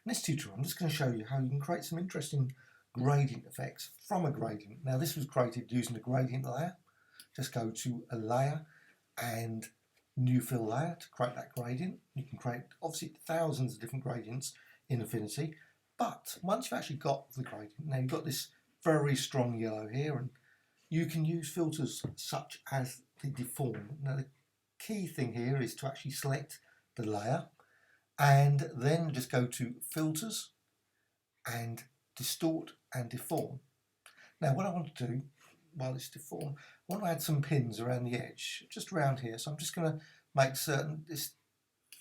In this tutorial I'm just going to show you how you can create some interesting gradient effects from a gradient. Now this was created using the gradient layer. Just go to a layer and new fill layer to create that gradient. You can create obviously thousands of different gradients in Affinity, but once you've actually got the gradient, now you've got this very strong yellow here, and you can use filters such as the Deform. Now the key thing here is to actually select the layer and then just go to filters and distort and deform. Now what I want to do while it's deform, I want to add some pins around the edge, just around here. So I'm just going to make certain this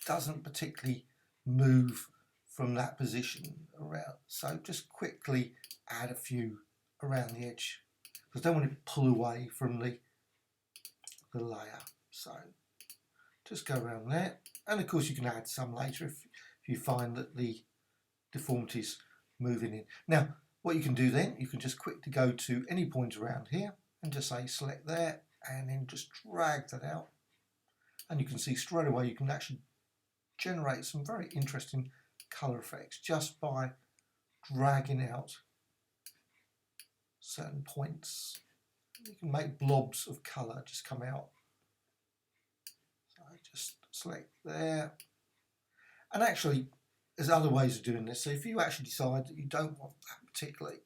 doesn't particularly move from that position around. So just quickly add a few around the edge, because I don't want it to pull away from the layer. So just go around there, and of course you can add some later if you find that the deformity's moving in. Now what you can do then, you can just quickly go to any point around here and just say select there, and then just drag that out, and you can see straight away you can actually generate some very interesting colour effects just by dragging out certain points. You can make blobs of colour just come out. So just select there, and actually there's other ways of doing this. So if you actually decide that you don't want that particularly,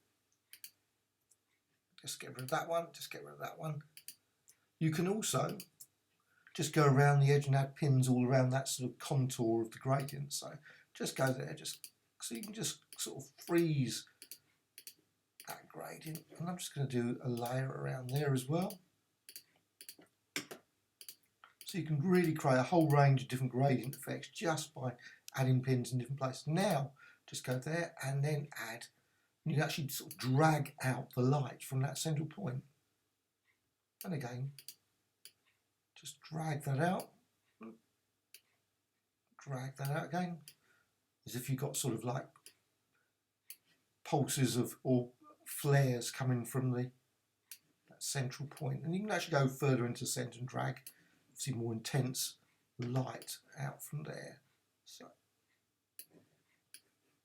just get rid of that one, just get rid of that one. You can also just go around the edge and add pins all around that sort of contour of the gradient. So just go there, just so you can just sort of freeze that gradient. And I'm just going to do a layer around there as well. So you can really create a whole range of different gradient effects just by adding pins in different places. Now just go there and then add, and you can actually sort of drag out the light from that central point. And again, just drag that out again, as if you've got sort of like pulses of or flares coming from that central point. And you can actually go further into the centre and drag obviously more intense light out from there. So,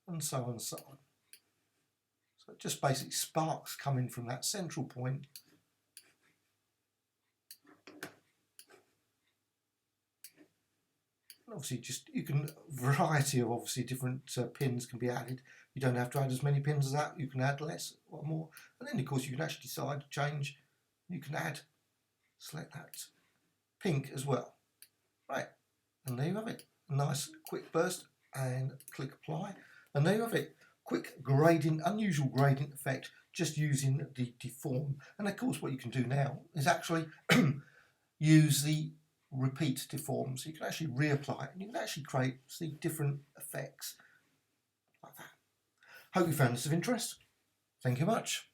and so on and so on. So just basically sparks coming from that central point. And obviously just variety of obviously different pins can be added. You don't have to add as many pins as that, you can add less or more. And then of course you can actually decide to change, you can select that pink as well. Right, and there you have it. A nice quick burst, and click apply. And there you have it. Quick gradient, unusual gradient effect just using the Deform. And of course what you can do now is actually use the repeat Deform. So you can actually reapply it and you can actually create different effects like that. Hope you found this of interest. Thank you much.